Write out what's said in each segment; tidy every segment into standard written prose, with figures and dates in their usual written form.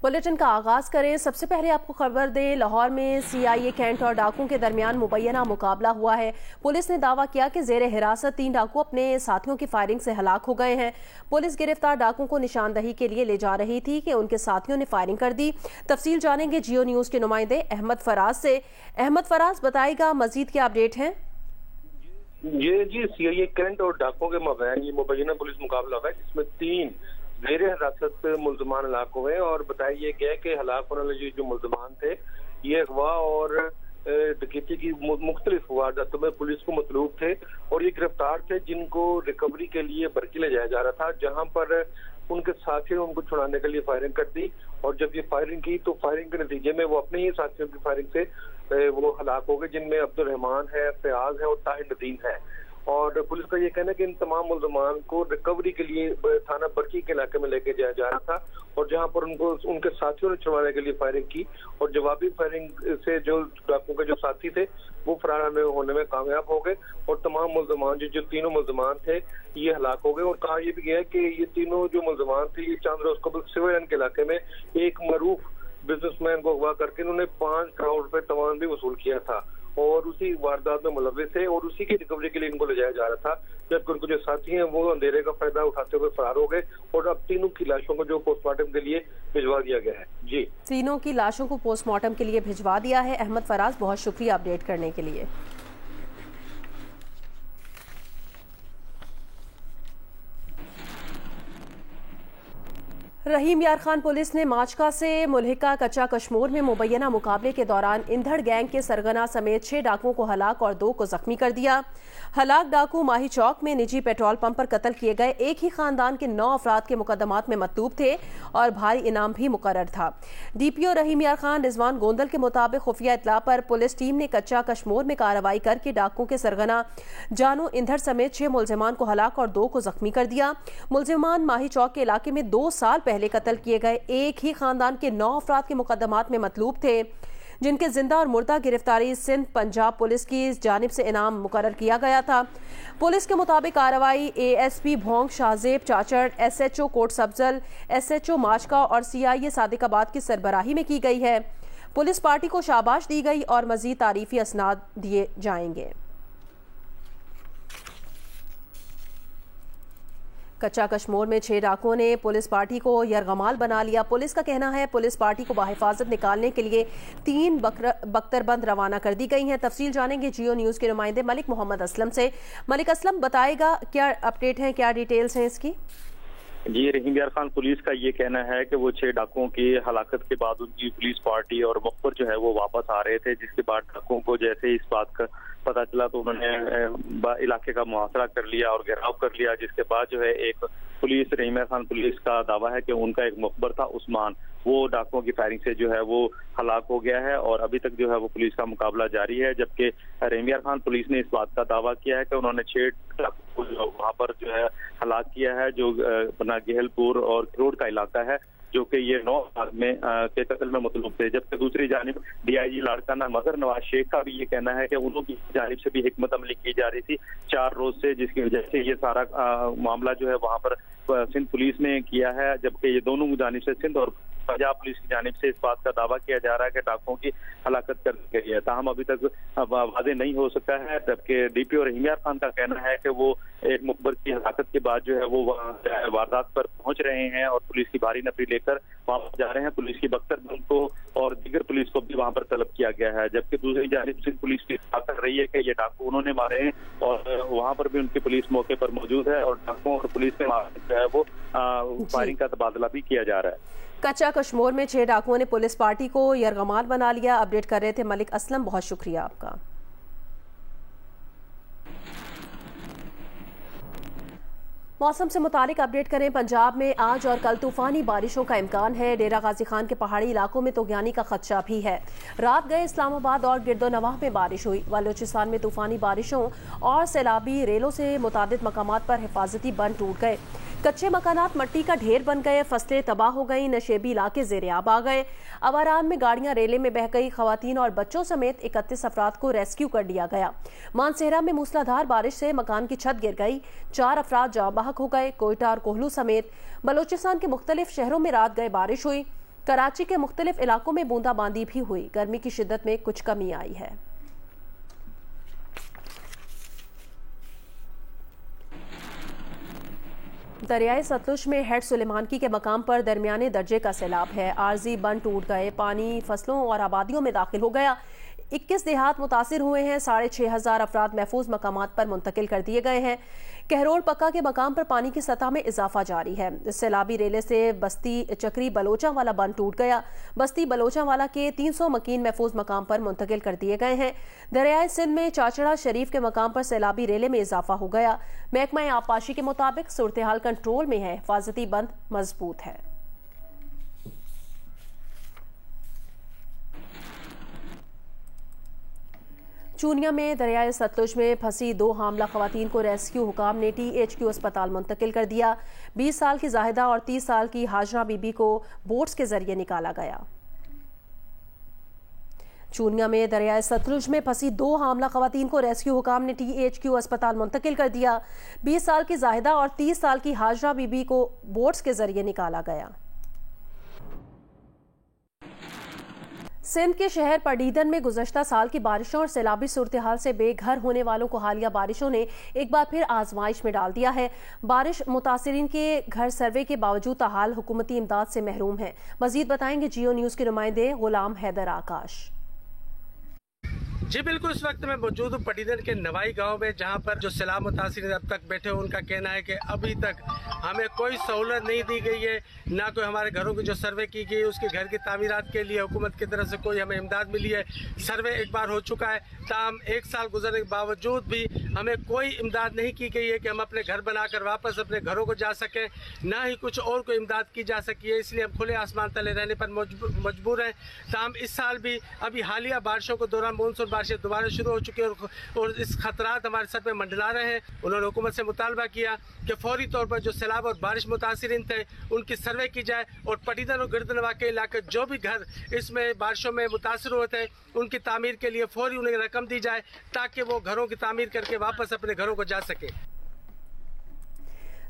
Bulletin का आगाज करें। सबसे पहले आपको खबर दें, लाहौर में CIA कैंट और डाकुओं के दरमियान मुबैना मुकाबला हुआ है। पुलिस ने दावा किया कि जेर हिरासत 3 डाकू अपने साथियों की फायरिंग से हलाक हो गए हैं। पुलिस गिरफ्तार डाकुओं को निशानदही के लिए ले जा रही थी कि उनके साथियों ने फायरिंग कर दी। तफसील जानेंगे जियो न्यूज के नुमाइंदे अहमद फराज से। अहमद फराज बताएगा मजीद क्या अपडेट है। ये जी CIA कैंट और डाकुओं के मबैन ये मुबैना पुलिस मुकाबला है, जिसमें 3 जेर हिरासत मुल्जमान हलाक हुए और बताया गया कि हलाक होने वाले जो मुल्जमान थे ये अगवा और डकैती की मुख्तलिफ वारदातों में पुलिस को मतलूब थे और ये गिरफ्तार थे, जिनको रिकवरी के लिए बरकी ले जाया जा रहा था, जहां पर उनके साथियों ने उनको छुड़ाने के लिए फायरिंग कर दी। और जब ये फायरिंग की तो फायरिंग के नतीजे में वो अपने ही साथियों की फायरिंग से वो हलाक हो गए, जिनमें अब्दुल रहमान है, फयाज है और ताहिर नदीम है। और पुलिस का ये कहना है कि इन तमाम मुल्जमान को रिकवरी के लिए थाना बरकी के इलाके में लेके जाया जा रहा था और जहां पर उनको उनके साथियों ने छुड़वाने के लिए फायरिंग की और जवाबी फायरिंग से जो डाकुओं के जो साथी थे वो फरार होने में कामयाब हो गए और तमाम मुल्जमान जो तीनों मुल्जमान थे ये हलाक हो गए। और कहा यह भी गया कि ये तीनों जो मुल्जमान थे ये चंद रोज कबल सिविलियन के इलाके में एक मरूफ बिजनेसमैन को अगवा करके इन्होंने 5 करोड़ रुपए तमाम भी वसूल किया था और उसी वारदात में मुलव्विस थे और उसी की रिकवरी के लिए इनको ले जाया जा रहा था, जबकि उनको जो साथी हैं वो अंधेरे का फायदा उठाते हुए फरार हो गए और अब तीनों की लाशों को जो पोस्टमार्टम के लिए भिजवा दिया गया है। जी, तीनों की लाशों को पोस्टमार्टम के लिए भिजवा दिया है। अहमद फराज, बहुत शुक्रिया अपडेट करने के लिए। रहीम यार खान पुलिस ने माचका से मुल्हिका कच्चा कश्मोर में मुबैना मुकाबले के दौरान इंधड़ गैंग के सरगना समेत 6 डाकुओं को हलाक और 2 को जख्मी कर दिया। हलाक डाकू माही चौक में निजी पेट्रोल पंप पर कत्ल किए गए एक ही खानदान के 9 अफराद के मुकदमात में मतलूब थे और भारी इनाम भी मुकर्रर था। DPO रहीम यार खान रिजवान गोंदल के मुताबिक खुफिया इतला पर पुलिस टीम ने कच्चा कश्मोर में कार्रवाई करके डाकुओं के सरगना जानू इंधड़ समेत 6 मुलजिमान को हलाक और 2 को जख्मी कर दिया। मुलजिमान माही चौक के इलाके में 2 साल पहले कत्ल किए गए एक ही खानदान के 9 अफराद के मुकदमात में मतलूब थे, जिनके जिंदा और मुर्दा गिरफ्तारी सिंध पंजाब पुलिस की जानिब से इनाम मुकर्रर किया गया था। पुलिस के मुताबिक कार्रवाई ASP भोंग शाहजेब चाचड़, SHO कोट सब्जल, SHO माचका और CIA सादिकाबाद की सरबराही में की गई है। पुलिस पार्टी को शाबाश दी गई और मजीद तारीफी असनाद दिए जाएंगे। कच्चा कश्मोर में 6 डाकुओं ने पुलिस पार्टी को यरगमाल बना लिया। पुलिस का कहना है पुलिस पार्टी को बाहिफाजत निकालने के लिए 3 बख्तरबंद रवाना कर दी गई हैं। तफसील जानेंगे जियो न्यूज के नुमाइंदे मलिक मोहम्मद असलम से। मलिक असलम, बताएगा क्या अपडेट है, क्या डिटेल्स हैं इसकी? जी, रहीम यार खान पुलिस का ये कहना है कि वो 6 डाकुओं की हलाकत के बाद उनकी पुलिस पार्टी और मुखबिर जो है वो वापस आ रहे थे, जिसके बाद डाकुओं को जैसे इस बात का पता चला तो उन्होंने इलाके का मुहासरा कर लिया और घेराव कर लिया, जिसके बाद जो है एक पुलिस रहीम यार खान पुलिस का दावा है कि उनका एक मुखबिर था उस्मान, वो डाकुओं की फायरिंग से जो है वो हलाक हो गया है और अभी तक जो है वो पुलिस का मुकाबला जारी है। जबकि रहीम यार खान पुलिस ने इस बात का दावा किया है कि उन्होंने 6 डाकू को वहां पर जो है हलाक किया है, जो बना गेहलपुर और खरोड़ का इलाका है, जो कि ये 9 में के कत्ल में मतलूब थे। जबकि दूसरी जानिब DIG लाड़काना मगर नवाज शेख का भी ये कहना है कि उनकी जानिब से भी हिकमत अमली की जा रही थी 4 रोज से, जिसकी वजह से ये सारा मामला जो है वहां पर सिंध पुलिस ने किया है। जबकि ये दोनों जानिब से सिंध और पंजाब पुलिस की जानिब से इस बात का दावा किया जा रहा है कि डाकुओं की हलाकत कर दी गई है, ताहम अभी तक वादे नहीं हो सका है। जबकि DPO रहीम यार खान का कहना है कि वो एक मुखबिर की हलाकत के बाद जो है वो वारदात पर पहुंच रहे हैं और पुलिस की भारी नफरी लेकर वापस जा रहे हैं। पुलिस की बख्तरबंद को और दीगर पुलिस को भी वहां पर तलब किया गया है। जबकि दूसरी जानिब सिंध पुलिस की बात कर रही है कि ये डाकू उन्होंने मारे हैं और वहां पर भी उनकी पुलिस मौके पर मौजूद है और डाकुओं और पुलिस में जो है वो फायरिंग का तबादला भी किया जा रहा है। कच्चा कश्मोर में 6 डाकुओं ने पुलिस पार्टी को यरगमाल बना लिया। अपडेट कर रहे थे मलिक असलम, बहुत शुक्रिया आपका। मौसम से मुतालिक अपडेट करें। पंजाब में आज और कल तूफानी बारिशों का इम्कान है। डेरा गाजी खान के पहाड़ी इलाकों में तूफानी का खदशा भी है। रात गए इस्लामाबाद और गिरदोनवाह में बारिश हुई। बलूचिस्तान में तूफानी बारिशों और सैलाबी रेलों से मुतादिद मकामात पर हिफाजती बंद टूट गए। कच्चे मकानात मट्टी का ढेर बन गए, फसलें तबाह हो गई, नशेबी इलाके ज़ेर-ए-आब आ गए। अवारान में गाड़ियां रेले में बह गई। खवातीन और बच्चों समेत 31 अफराद को रेस्क्यू कर लिया गया। मानसेहरा में मूसलाधार बारिश से मकान की छत गिर गई, 4 अफराद जाँ बहक हो गए। कोयटा और कोहलू समेत बलूचिस्तान के मुख्तलिफ शहरों में रात गए बारिश हुई। कराची के मुख्तलिफ इलाकों में बूंदाबांदी भी हुई। गर्मी की शिद्दत में कुछ कमी आई है। दरियाए सतलुज में हेड सुलेमानकी के मकाम पर दरमियाने दर्जे का सैलाब है। आर्जी बंद टूट गए, पानी फसलों और आबादियों में दाखिल हो गया। 21 देहात मुतासिर हुए हैं। 6,500 अफराद महफूज मकामात पर मुंतकिल कर दिए गए हैं। कहरोल पक्का के मकाम पर पानी की सतह में इजाफा जारी है। सैलाबी रेले से बस्ती चक्री बलोचा वाला बंद टूट गया। बस्ती बलोचा वाला के 300 मकीन महफूज मकाम पर मुंतकिल कर दिए गए हैं। दरियाए सिंध में चाचड़ा शरीफ के मकाम पर सैलाबी रेले में इजाफा हो गया। महकमा आबपाशी के मुताबिक सूरत हाल कंट्रोल में है। हिफाजती बंद मजबूत है। चूनिया में दरियाए सतलुज में फंसी 2 हामला खवातीन को रेस्क्यू हुकाम ने THQ अस्पताल मुंतकिल कर दिया। 20 साल की जाहिदा और 30 साल की हाजरा बीबी को बोट्स के जरिए निकाला गया। चूनिया में दरियाए सतलुज में फंसी 2 हामला खवातीन को रेस्क्यू हुकाम ने THQ अस्पताल मुंतकिल कर दिया। 20 साल की जाहिदा और 30 साल की हाजरा बीबी को बोट्स के जरिए निकाला गया। सिंध के शहर पडीदन में गुज़श्ता साल की बारिशों और सैलाबी सूरत हाल से बेघर होने वालों को हालिया बारिशों ने एक बार फिर आजमाइश में डाल दिया है। बारिश मुतासिरीन के घर सर्वे के बावजूद ताहाल हुकूमती इमदाद से महरूम है। मजीद बताएंगे जियो न्यूज़ के नुमाइंदे गुलाम हैदर आकाश। जी बिल्कुल, इस वक्त मैं मौजूद हूँ पटीदन के नवाई गांव में, जहां पर जो सैलाब मुतासिर अब तक बैठे हैं उनका कहना है कि अभी तक हमें कोई सहूलत नहीं दी गई है, ना कोई हमारे घरों की जो सर्वे की गई है उसके घर की तामीरात के लिए हुकूमत की तरफ से कोई हमें इमदाद मिली है। सर्वे एक बार हो चुका है, ताहम 1 साल गुजरने के बावजूद भी हमें कोई इमदाद नहीं की गई है कि हम अपने घर बनाकर वापस अपने घरों को जा सकें, ना ही कुछ और कोई इमदाद की जा सकी है। इसलिए हम खुले आसमान तले रहने पर मजबूर हैं। ताहम इस साल भी अभी हालिया बारिशों के दौरान मानसून बारिशें दोबारा शुरू हो चुकी है और इस खतरात हमारे सर पे मंडला रहे हैं। उन्होंने हुकूमत से मुतालबा किया कि फौरी तौर पर जो सैलाब और बारिश मुतासिरीन थे उनकी सर्वे की जाए और पटीदन और गिरदनवा के इलाके जो भी घर इसमें बारिशों में मुतासर हुए थे उनकी तामीर के लिए फौरी उन्हें रकम दी जाए ताकि वो घरों की तामीर करके वापस अपने घरों को जा सके।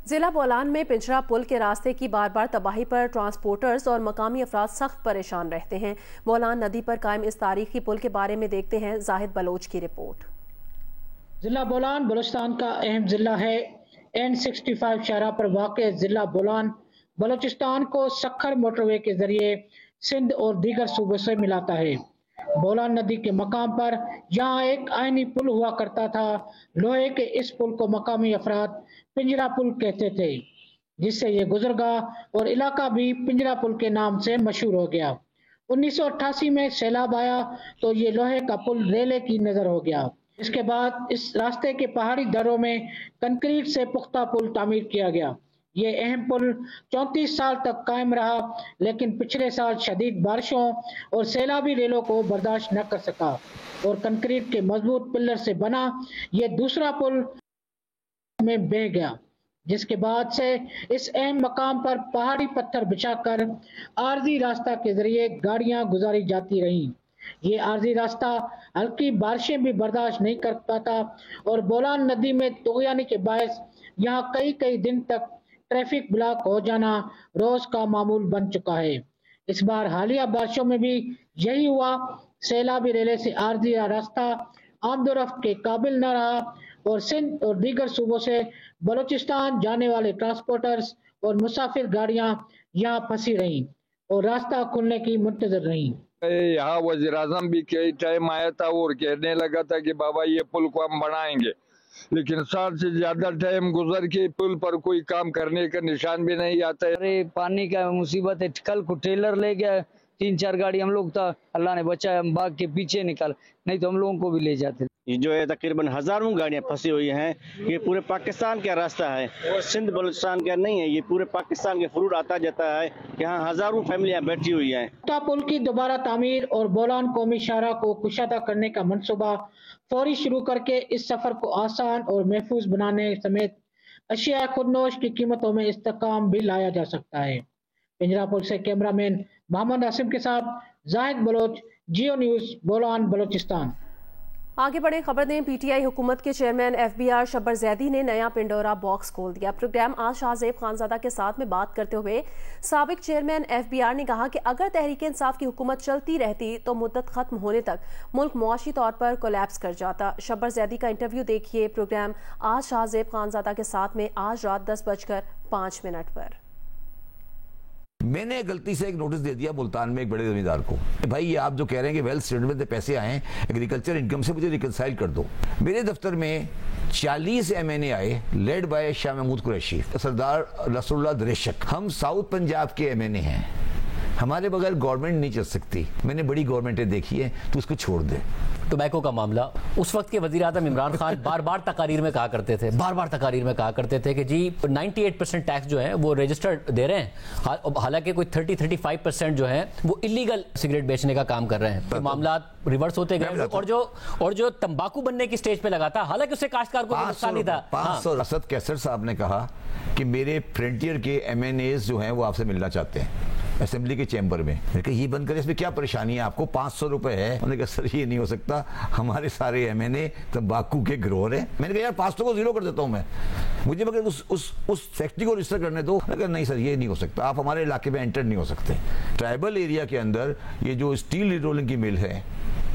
जिला बोलान में पिंजरा पुल के रास्ते की बार बार तबाही पर ट्रांसपोर्टर्स और मकामी अफराद सख्त परेशान रहते हैं। बोलान नदी पर कायम इस तारीखी पुल के बारे में देखते हैं जाहिद बलोच की रिपोर्ट। जिला बोलान बलूचिस्तान का अहम जिला है। N65 शाहराह पर वाक़ जिला बोलान बलूचिस्तान को सखर मोटरवे के जरिए सिंध और दीगर सूबों से मिलाता है। बोलान नदी के मकाम पर यहाँ एक आयनी पुल हुआ करता था। लोहे के इस पुल को मकामी अफराद पिंजरा पुल कहते थे, जिससे ये गुजरगाह और इलाका भी पिंजरा पुल के नाम से मशहूर हो गया। 1988 में सैलाब आया तो ये लोहे का पुल रेले की नजर हो गया। इसके बाद इस रास्ते के पहाड़ी दरों में कंक्रीट से पुख्ता पुल तामीर किया गया। ये अहम पुल 34 साल तक कायम रहा, लेकिन पिछले साल शदीद बारिशों और सैलाबी रेलों को बर्दाश्त न कर सका और कंक्रीट के मजबूत पिलर से बना ये दूसरा पुल में बह गया, जिसके बाद से इस अहम मकाम पर पहाड़ी पत्थर बिछाकर आरजी रास्ता के जरिए गाड़ियां गुजारी जाती रहीं। ये आरजी रास्ता हल्की बारिशें भी बर्दाश्त नहीं कर पाता और बोलान नदी में तुगयानी के बायस यहाँ कई दिन तक ट्रैफिक ब्लॉक हो जाना रोज का मामूल बन चुका है। इस बार हालिया बारिशों में भी यही हुआ। सैलाबी रेले से आरजी रास्ता आमदोरफ्त के काबिल न रहा और सिंध और दीगर सूबों से बलूचिस्तान जाने वाले ट्रांसपोर्टर्स और मुसाफिर गाड़ियां यहाँ फंसी रहीं और रास्ता खुलने की मुंतजर रहीं। यहाँ वज़ीर आज़म भी कई टाइम आया था और कहने लगा था कि बाबा ये पुल को हम बनाएंगे, लेकिन साल से ज्यादा टाइम गुजर के पुल पर कोई काम करने का निशान भी नहीं आता है। अरे पानी का मुसीबत है। कल को टेलर ले गया 3-4 गाड़ी, हम लोग था अल्लाह ने बचाया, हम भाग के पीछे निकाल, नहीं तो हम लोगों को भी ले जाते। ये जो है तकरीबन हजारों गाड़ियां फंसी हुई हैं। ये पूरे पाकिस्तान का रास्ता है, सिंध बलूचिस्तान का नहीं है। ये पूरे पाकिस्तान के फ्रूट आता जाता है। यहाँ हजारों फैमिलियां बैठी हुई हैं। पुल की दोबारा तामीर और बोलान कौमी शाहराह को कुशादा करने का मंसूबा फौरी शुरू करके इस सफर को आसान और महफूज बनाने समेत अशिया खुदनोश की कीमतों में इस्तेकाम भी लाया जा सकता है। पिंजरा पुल से कैमरामैन मोहम्मद आसिम के साथ जाहिद बलोच, जियो न्यूज, बोलान, बलूचिस्तान। आगे बढ़े खबर दें। पीटीआई हुकूमत के चेयरमैन एफबीआर शब्बर जैदी ने नया पिंडोरा बॉक्स खोल दिया। प्रोग्राम आज शाहजेब खानजादा के साथ में बात करते हुए साबिक चेयरमैन एफबीआर ने कहा कि अगर तहरीक इंसाफ की हुकूमत चलती रहती तो मुद्दत खत्म होने तक मुल्क मुआशी तौर पर कोलैप्स कर जाता। शब्बर जैदी का इंटरव्यू देखिए प्रोग्राम आज शाहजेब खानजादा के साथ में आज रात 10:05 पर। मैंने गलती से एक नोटिस दे दिया मुल्तान में एक बड़े जमींदार को, भाई ये आप जो कह रहे हैं कि वेल्थ स्टेटमेंट में पैसे आए एग्रीकल्चर इनकम से, मुझे रिकंसाइल कर दो। मेरे दफ्तर में 40 MNA आए लेड बाय शाह महमूद कुरैशी, सरदार रसूलुल्लाह दरेशक। हम साउथ पंजाब के MNA हैं, हमारे बगैर गवर्नमेंट नहीं चल सकती। मैंने बड़ी गवर्नमेंटें देखी है, तो उसको छोड़ दे। टोबैको का मामला, उस वक्त के वज़ीर आज़म इमरान खान बार बार तकारीर में कहा करते थे कि जी 98% टैक्स जो है वो रजिस्टर्ड दे रहे हैं, हालांकि कोई 30-35% जो है वो इलीगल सिगरेट बेचने का काम कर रहे हैं। तो मामला रिवर्स होते गए और जो तंबाकू बनने की स्टेज पे लगा था, हालांकि उससे काश्तकार को नुकसान नहीं था। 500 असद कैसर साहब ने कहा कि मेरे फ्रंटियर के MNAs जो हैं वो आपसे मिलना चाहते हैं असेंबली के चैम्बर में। मैंने कहा ये बंद करें, इसमें क्या परेशानी है आपको, 500 रुपए है। उन्होंने कहा सर ये नहीं हो सकता, हमारे सारे MNA तंबाकू के गिरोह हैं। मैंने कहा यार 500 को 0 कर देता हूं मैं, मुझे मगर उस फैक्ट्री को रजिस्टर करने दो। मैंने कहा नहीं सर ये नहीं हो सकता, आप हमारे इलाके में एंटर नहीं हो सकते। ट्राइबल एरिया के अंदर ये जो स्टील रोलिंग की मिल है,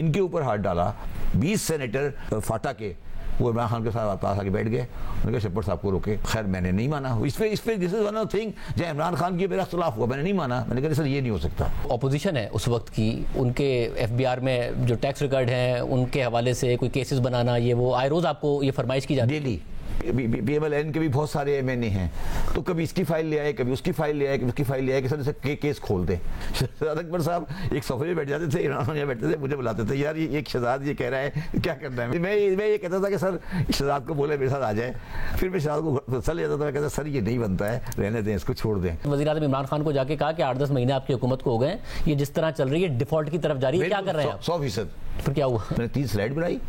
इनके ऊपर हाथ डाला। 20 सेनेटर फाटा के वो इमरान खान के साथ पास आके बैठ गए। उन्होंने कहा शब्बर साहब को रोके। खैर मैंने नहीं माना। इस पे this is one of thing जहाँ इमरान खान की मेरा खिलाफ हुआ, मैंने नहीं माना। मैंने कहा सर ये नहीं हो सकता। ऑपोजिशन है उस वक्त की, उनके एफबीआर में जो टैक्स रिकॉर्ड हैं उनके हवाले से कोई केसेस बनाना, ये वो आए रोज आपको ये फरमाइश की जाती है। डेली BMLN के भी बहुत सारे MNA हैं, तो कभी इसकी फाइल ले आए, कभी उसकी फाइल ले आए, कभी उसकी फाइल ले आए कि सर जैसे केस खोल दे। शहजाद अकबर साहब एक सोफे में बैठ जाते थे, इमरान खान बैठते थे, मुझे बुलाते थे, यार ये एक शहजाद ये कह रहा है क्या करना है। मैं ये कहता था कि सर शहजाद को बोले मेरे साथ आ जाए। फिर मैं शहजाद को सल जाता था, मैं कहता सर ये नहीं बनता है, रहने दें, इसको छोड़ दें। वज़ीर आज़म इमरान खान को जाके कहा कि 8-10 महीने आपकी हुकूमत को हो गए, ये जिस तरह चल रही है डिफॉल्ट की तरफ जा रही है, क्या कर रहे हैं 100%। फिर क्या हुआ? मैंने 3 स्लाइड बनाई,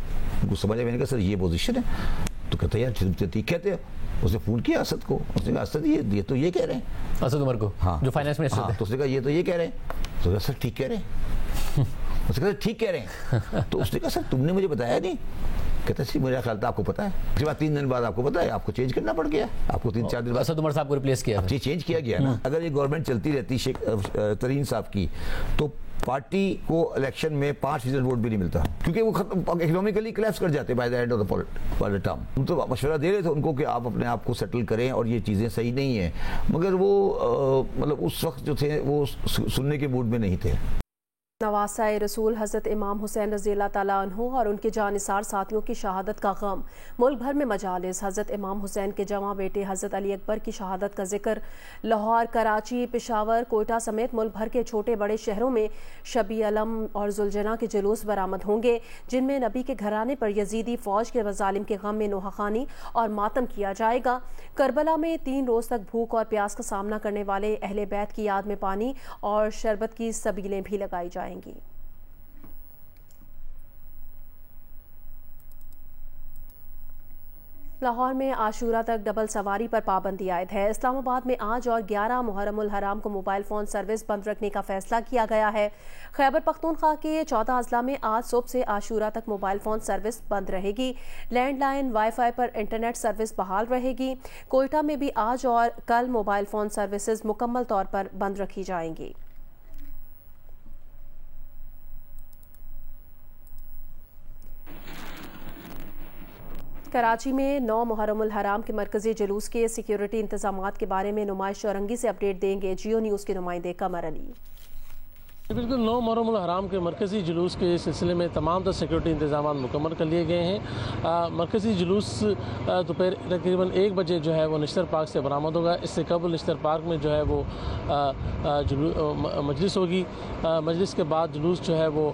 उनको समझ आया। मैंने कहा सर ये पोजीशन है, तो कहते यार ठीक कहते हैं। उसने फोन किया असद को, उसने कहा असद ये तो ये कह रहे हैं, असद उमर को, हाँ जो फाइनेंस मिनिस्टर थे। तो उसने कहा ये तो ये कह रहे हैं। तो सर ठीक कह रहे हैं। उसने कहा ठीक कह रहे हैं। तो उसने कहा सर तुमने मुझे बताया नहीं। कहता सी मेरा ख्याल था आपको पता है। उसके बाद 3 दिन बाद आपको पता है, आपको चेंज करना पड़ गया। आपको 3-4 दिन बाद असद उमर साहब को रिप्लेस किया, चेंज किया गया ना। अगर ये गवर्नमेंट चलती रहती शेख तरीन साहब की, तो पार्टी को इलेक्शन में 5% वोट भी नहीं मिलता, क्योंकि वो इकोनॉमिकली कोलैप्स कर जाते by the end of the term. हम तो मशवरा दे रहे थे उनको कि आप अपने आप को सेटल करें और ये चीज़ें सही नहीं है, मगर वो मतलब उस वक्त जो थे वो सुनने के मूड में नहीं थे। नवासाए रसूल हज़रत इमाम हुसैन रज़ियल्लाहु ताला अन्हु और उनके जानिसार साथियों की शहादत का गम, मुल्क भर में मजालिस। हज़रत इमाम हुसैन के जवां बेटे हज़रत अली अकबर की शहादत का जिक्र लाहौर, कराची, पेशावर, कोयटा समेत मुल्क भर के छोटे बड़े शहरों में शबी अलम और जुलजना के जुलूस बरामद होंगे, जिनमें नबी के घराने पर यजीदी फ़ौज के मज़ालिम के गम में नोहाखानी और मातम किया जाएगा। करबला में 3 रोज़ तक भूख और प्यास का सामना करने वाले अहले बैत की याद में पानी और शरबत की सबीलें भी लगाई जाएंगी। लाहौर में आशूरा तक डबल सवारी पर पाबंदी आयद है। इस्लामाबाद में आज और 11 मुहर्रमुल हराम को मोबाइल फ़ोन सर्विस बंद रखने का फैसला किया गया है। खैबर पख्तूनख्वा के 14 अजला में आज सुबह से आशूरा तक मोबाइल फ़ोन सर्विस बंद रहेगी। लैंडलाइन, वाईफाई पर इंटरनेट सर्विस बहाल रहेगी। कोयटा में भी आज और कल मोबाइल फ़ोन सर्विसेज मुकम्मल तौर पर बंद रखी जाएंगी। कराची में 9 मुहर्रमुल हराम के मरकजी जुलूस के सिक्योरिटी इंतजामात के बारे में नुमाइश चौरंगी से अपडेट देंगे जियो न्यूज़ के नुमाइंदे कमर अली। बिल्कुल 9 मुहर्रमुल हराम के मरकज़ी जुलूस के सिलसिले में तमाम तर सिक्योरिटी इंतजाम मुकम्मल कर लिए गए हैं। मरकज़ी जुलूस दोपहर तकरीबन 1 बजे जो है वो निश्तर पार्क से बरामद होगा। इससे कबल निश्तर पार्क में जो है वो मजलिस होगी। मजलिस के बाद जुलूस जो है वो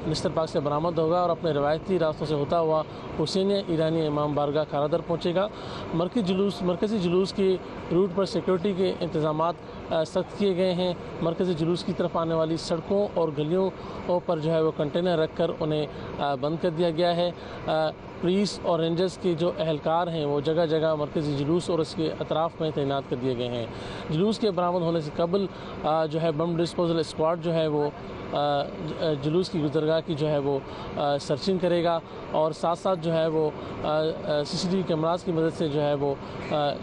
निश्तर पार्क से बरामद होगा और अपने रवायती रास्तों से होता हुआ हुसैन ईरानी इमाम बारगाह खारादर पहुँचेगा। मरकज़ी जुलूस के रूट पर सिक्योरिटी के इंतजाम सख्त किए गए हैं। मरकज़ी जुलूस की तरफ आने वाली सड़कों और गलियों पर जो है वो कंटेनर रखकर उन्हें बंद कर दिया गया है। पुलिस और रेंजर्स के जो एहलकार हैं वो जगह जगह मरकज़ी जुलूस और उसके अतराफ़ में तैनात कर दिए गए हैं। जुलूस के बरामद होने से कबल जो है बम डिस्पोजल स्क्वाड जो है वो जुलूस की गुज़रगाह की जो है वो सर्चिंग करेगा और साथ साथ जो है वो CCTV कैमरास की मदद से जो है वो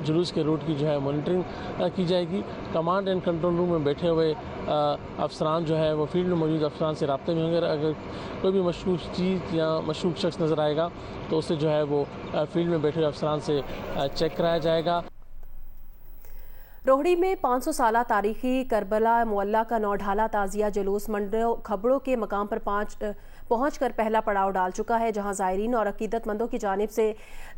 जुलूस के रूट की जो है मॉनिटरिंग की जाएगी। कमांड एंड कंट्रोल रूम में बैठे हुए अफसरान जो है वो फील्ड में मौजूद अफसरान से राब्ते में होंगे। अगर कोई भी मशकूक चीज़ या मशकूक शख्स नज़र आएगा तो उसे जो है वो फील्ड में बैठे हुए अफसरान से चेक कराया जाएगा। रोहड़ी में 500 साला तारीखी करबला मोहल्ला का नौढाला ताजिया जुलूस मंडो खबरों के मकाम पर पहुंचकर पहला पड़ाव डाल चुका है, जहां ज़ायरीन और अकीदतमंदों की जानिब से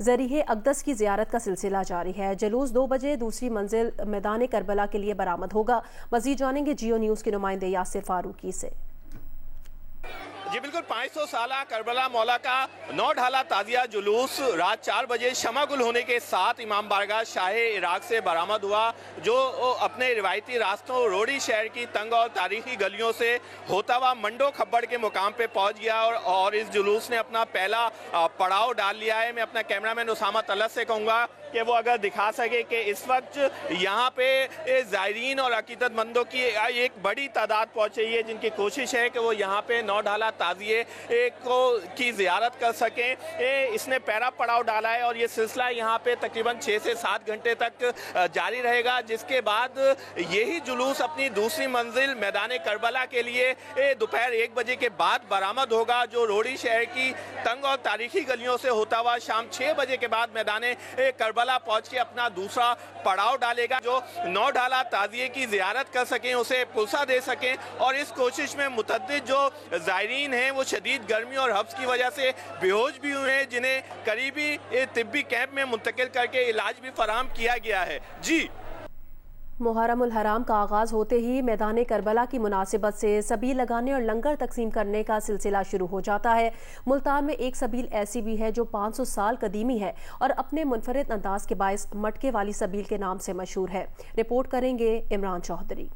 ज़रीए अक़दस की ज़ियारत का सिलसिला जारी है। जुलूस 2 बजे दूसरी मंजिल मैदान करबला के लिए बरामद होगा। मज़ीद जानेंगे जियो न्यूज़ के नुमाइंदे यासिर फारूकी से। जी बिल्कुल, 500 साला करबला मौला का नौढाला ताजिया जुलूस रात 4 बजे शमागुल होने के साथ इमाम बारगाह शाह इराक से बरामद हुआ, जो अपने रिवायती रास्तों रोहड़ी शहर की तंग और तारीखी गलियों से होता हुआ मंडो खब्बड़ के मुकाम पे पहुंच गया और इस जुलूस ने अपना पहला पड़ाव डाल लिया है। मैं अपना कैमरामैन उसामा तलत से कहूँगा कि वो अगर दिखा सके कि इस वक्त यहाँ पे ज़ायरीन और अकीदतमंदों की एक बड़ी तादाद पहुँच रही है, जिनकी कोशिश है कि वो यहाँ पे नौढाला ताजिए की ज़ियारत कर सकें। इसने पहला पड़ाव डाला है और ये सिलसिला यहाँ पे तकरीबन 6 से 7 घंटे तक जारी रहेगा, जिसके बाद यही जुलूस अपनी दूसरी मंजिल मैदान करबला के लिए दोपहर 1 बजे के बाद बरामद होगा, जो रोहड़ी शहर की तंग और तारीखी गलियों से होता हुआ शाम 6 बजे के बाद मैदान करबला पहुंच के अपना दूसरा पड़ाव डालेगा, जो नौढाला ताजिए की जियारत कर सकें, उसे पुलसा दे सकें। और इस कोशिश में मुतअद्दिद जो ज़ायरीन हैं वो शदीद गर्मी और हब्स की वजह से बेहोश भी हुए हैं, जिन्हें करीबी तिब्बी कैंप में मुंतकिल करके इलाज भी फराहम किया गया है। जी, मुहर्रम उल हराम का आगाज होते ही मैदान करबला की मुनासिबत से सबील लगाने और लंगर तकसीम करने का सिलसिला शुरू हो जाता है। मुल्तान में एक सबील ऐसी भी है जो 500 साल कदीमी है और अपने मुनफरिद अंदाज के बायस मटके वाली सबील के नाम से मशहूर है। रिपोर्ट करेंगे इमरान चौधरी।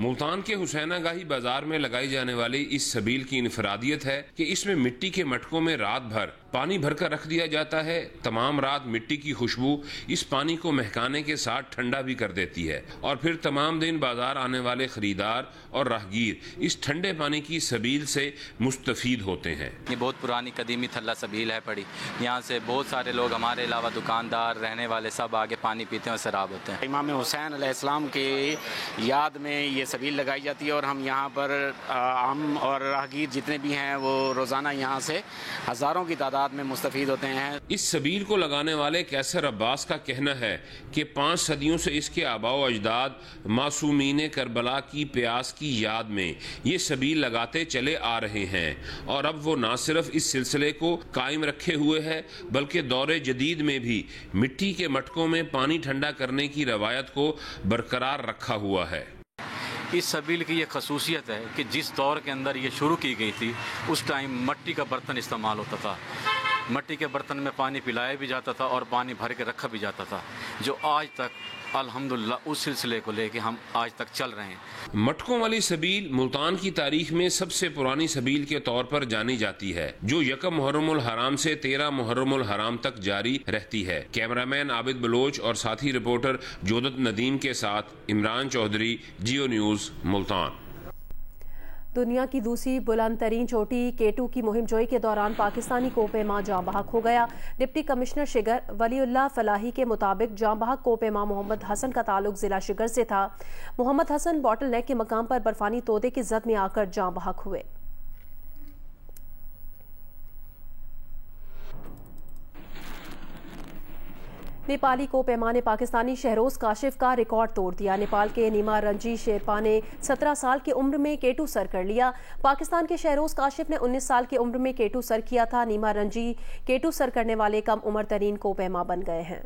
मुल्तान के हुसैना गाही बाजार में लगाई जाने वाली इस सबील की इनफरादियत है कि इसमें मिट्टी के मटकों में रात भर पानी भरकर रख दिया जाता है। तमाम रात मिट्टी की खुशबू इस पानी को महकाने के साथ ठंडा भी कर देती है और फिर तमाम दिन बाजार आने वाले खरीदार और राहगीर इस ठंडे पानी की सबील से मुस्तफीद होते हैं। ये बहुत पुरानी कदीमी थल्ला सबील है पड़ी, यहाँ से बहुत सारे लोग हमारे अलावा दुकानदार रहने वाले सब आगे पानी पीते हैं और शराब होते हैं। इमाम हुसैन अलैहिस्सलाम के याद में ये सबील लगाई जाती है और हम यहाँ पर हम और राहगीर जितने भी हैं वो रोज़ाना यहाँ से हज़ारों की तादाद में मुस्तफीद होते हैं। इस सबील को लगाने वाले कैसर अब्बास का कहना है कि 5 सदियों से इसके आबाओ अजदाद मासूमीन करबला की प्यास की याद में ये सबील लगाते चले आ रहे हैं और अब वो न सिर्फ इस सिलसिले को कायम रखे हुए है बल्कि दौरे जदीद में भी मिट्टी के मटकों में पानी ठंडा करने की रवायत को बरकरार रखा हुआ है। इस सबील की ये खसूसियत है कि जिस दौर के अंदर ये शुरू की गई थी उस टाइम मिट्टी का बर्तन इस्तेमाल होता था, मिट्टी के बर्तन में पानी पिलाया भी जाता था और पानी भर के रखा भी जाता था, जो आज तक अल्हम्दुलिल्लाह उस सिलसिले को लेके हम आज तक चल रहे हैं। मटकों वाली सबील मुल्तान की तारीख में सबसे पुरानी सबील के तौर पर जानी जाती है, जो 1 मुहर्रम उल हराम से 13 मुहर्रम उल हराम तक जारी रहती है। कैमरामैन आबिद बलोच और साथी रिपोर्टर जोदत नदीम के साथ इमरान चौधरी, जियो न्यूज़, मुल्तान। दुनिया की दूसरी बुलंद तरीन चोटी K2 की मुहिमजोई के दौरान पाकिस्तानी कोपेमा जाँ बहक हो गया। डिप्टी कमिश्नर शिगर वलीउल्लाह फलाही के मुताबिक जाँ बहक कोपेमा मोहम्मद हसन का ताल्लुक जिला शिगर से था। मोहम्मद हसन बॉटल नेक के मकाम पर बर्फानी तोदे की जद में आकर जाँ बहक हुए। नेपाली कोपेमा ने पाकिस्तानी शहरोज काशिफ का रिकॉर्ड तोड़ दिया। नेपाल के नीमा रंजी शेरपा ने 17 साल की उम्र में K2 सर कर लिया। पाकिस्तान के शहरोज काशिफ ने 19 साल की उम्र में K2 सर किया था। नीमा रंजी K2 सर करने वाले कम उम्र तरीन कोपेमा बन गए हैं।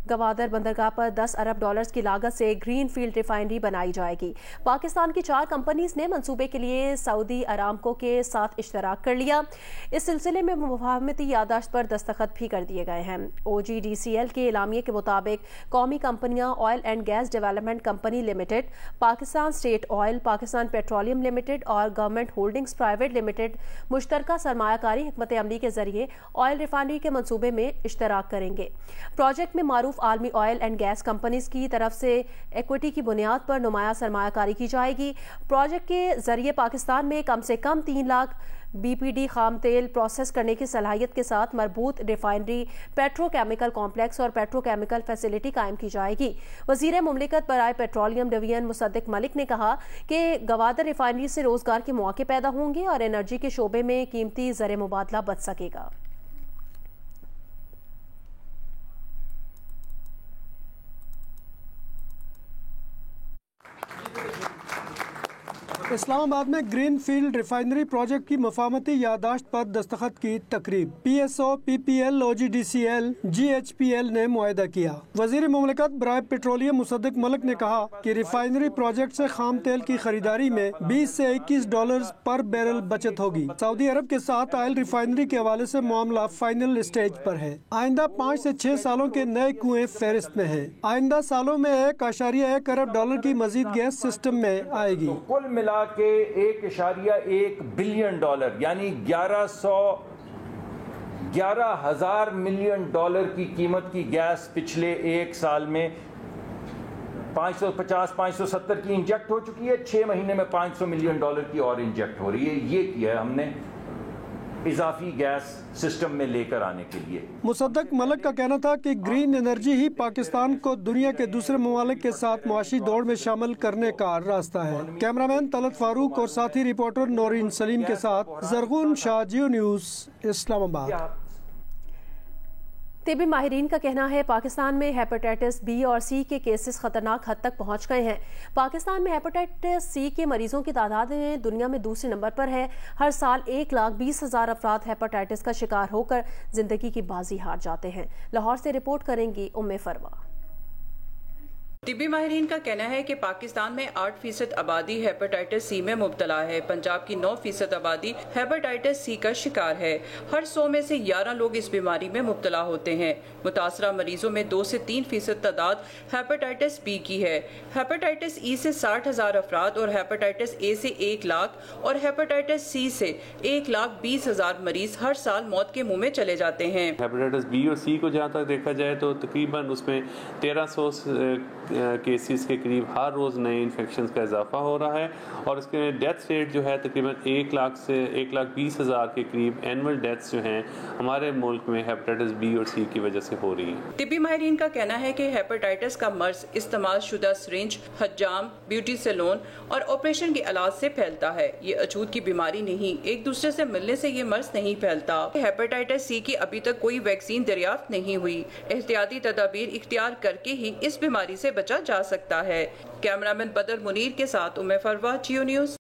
गवादर बंदरगाह पर 10 अरब डॉलर्स की लागत से ग्रीन फील्ड रिफाइनरी बनाई जाएगी। पाकिस्तान की 4 कंपनीज ने मंसूबे के लिए सऊदी अरामको के साथ इश्तराक कर लिया। इस सिलसिले में मुफाहमती याददाश्त पर दस्तखत भी कर दिए गए हैं। OGDCL के एलामिये के मुताबिक कौमी कंपनियां oil and gas development company limited, Pakistan state oil, Pakistan petroleum limited और गवर्नमेंट होल्डिंग्स प्राइवेट लिमिटेड मुश्तरका सरमायाकारी हिकमत अमली के जरिए ऑयल रिफाइनरी के मंसूबे में इश्तराक करेंगे। प्रोजेक्ट में मारूफ आलमी ऑयल एंड गैस कंपनीज की तरफ से इक्विटी की बुनियाद पर नुमाया सरमायाकारी की जाएगी। प्रोजेक्ट के जरिए पाकिस्तान में कम से कम 3 लाख BPD खाम तेल प्रोसेस करने की सलाहियत के साथ मरबूत रिफाइनरी, पेट्रोकेमिकल कॉम्प्लेक्स और पेट्रोकेमिकल फैसिलिटी कायम की जाएगी। वजीर मुमलिकत बराए पेट्रोलियम डिवीजन मुसद्दिक मलिक ने कहा कि गवादर रिफाइनरी से रोजगार के मौके पैदा होंगे और एनर्जी के शोबे में कीमती ज़र मुबादला बच सकेगा। इस्लामाबाद में ग्रीन फील्ड रिफाइनरी प्रोजेक्ट की मुफाहमती याददाश्त पर दस्तखत की तकरीब PSO, PPL, OGDCL, GHPL ने मुआहदा किया। वजीर मुमलिकत बराए पेट्रोलियम मुसद्दिक मलिक ने कहा कि रिफाइनरी प्रोजेक्ट से खाम तेल की खरीदारी में 20 से 21 डॉलर्स पर बैरल बचत होगी। सऊदी अरब के साथ ऑयल रिफाइनरी के हवाले से मामला फाइनल स्टेज पर है। आइंदा 5 से 6 सालों के नए कुएं फहरिस्त में हैं। आइंदा सालों में 1.1 अरब डॉलर की मजीद गैस सिस्टम में आएगी। कुल मिला के 1.1 बिलियन डॉलर यानी 11,000 मिलियन डॉलर की कीमत की गैस पिछले 1 साल में 550-570 की इंजेक्ट हो चुकी है। 6 महीने में 500 मिलियन डॉलर की और इंजेक्ट हो रही है। ये किया है हमने इजाफी गैस सिस्टम में लेकर आने के लिए। मुसद्दक मलिक का कहना था कि ग्रीन एनर्जी ही पाकिस्तान को दुनिया के दूसरे ममालिक के साथ मुआशी दौड़ में शामिल करने का रास्ता है। कैमरामैन तलत फारूक और साथी रिपोर्टर नौरीन सलीम के साथ जरगुन शाह, जियो न्यूज़, इस्लामाबाद। तिबी माहिरीन का कहना है पाकिस्तान में हेपेटाइटिस B और C के केसेस खतरनाक हद तक पहुंच गए हैं। पाकिस्तान में हेपेटाइटिस C के मरीजों की तादाद दुनिया में दूसरे नंबर पर है। हर साल 1,20,000 अफराद हेपेटाइटिस का शिकार होकर जिंदगी की बाजी हार जाते हैं। लाहौर से रिपोर्ट करेंगी उम्मे फरवा। तिब्बी माहिरीन का कहना है कि पाकिस्तान में 8% आबादी हेपेटाइटिस C में मुब्तला है। पंजाब की 9% आबादी हेपेटाइटिस C का शिकार है। हर 100 में से 11 लोग इस बीमारी में मुब्तला होते हैं। मुतासरा मरीजों में 2 से 3% तादाद हेपेटाइटिस B की है। हेपेटाइटिस E से 60,000 अफराद और हेपेटाइटिस A से 1 लाख और हेपेटाइटिस C से 1,20,000 मरीज हर साल मौत के मुंह में चले जाते हैं। हेपेटाइटिस B और C को जहाँ तक देखा जाए तो तकरीबन उसमें 1300 केसेस के करीब हर रोज़ नए इन्फेक्शंस का इजाफा हो रहा है और इसके डेथ रेट जो है तकरीबन 1 लाख से 1,20,000 के करीब एनुअल डेथ्स जो हैं हमारे मुल्क में हेपेटाइटिस B और C की वजह से हो रही हैं। तिब्बी माहिरीन का कहना है कि हेपेटाइटिस का मर्ज इस्तेमाल शुदा सिरिंज, हज्जाम, ब्यूटी सैलून और ऑपरेशन के आलात से फैलता है। ये अछूत की बीमारी नहीं, एक दूसरे से मिलने से ये मर्ज नहीं फैलता। हेपेटाइटिस C की अभी तक कोई वैक्सीन दरियाफ्त नहीं हुई। एहतियाती तदाबीर इख्तियार करके ही इस बीमारी से बचा जा सकता है। कैमरामैन बदर मुनीर के साथ उम्मे फरवा, जियो न्यूज़।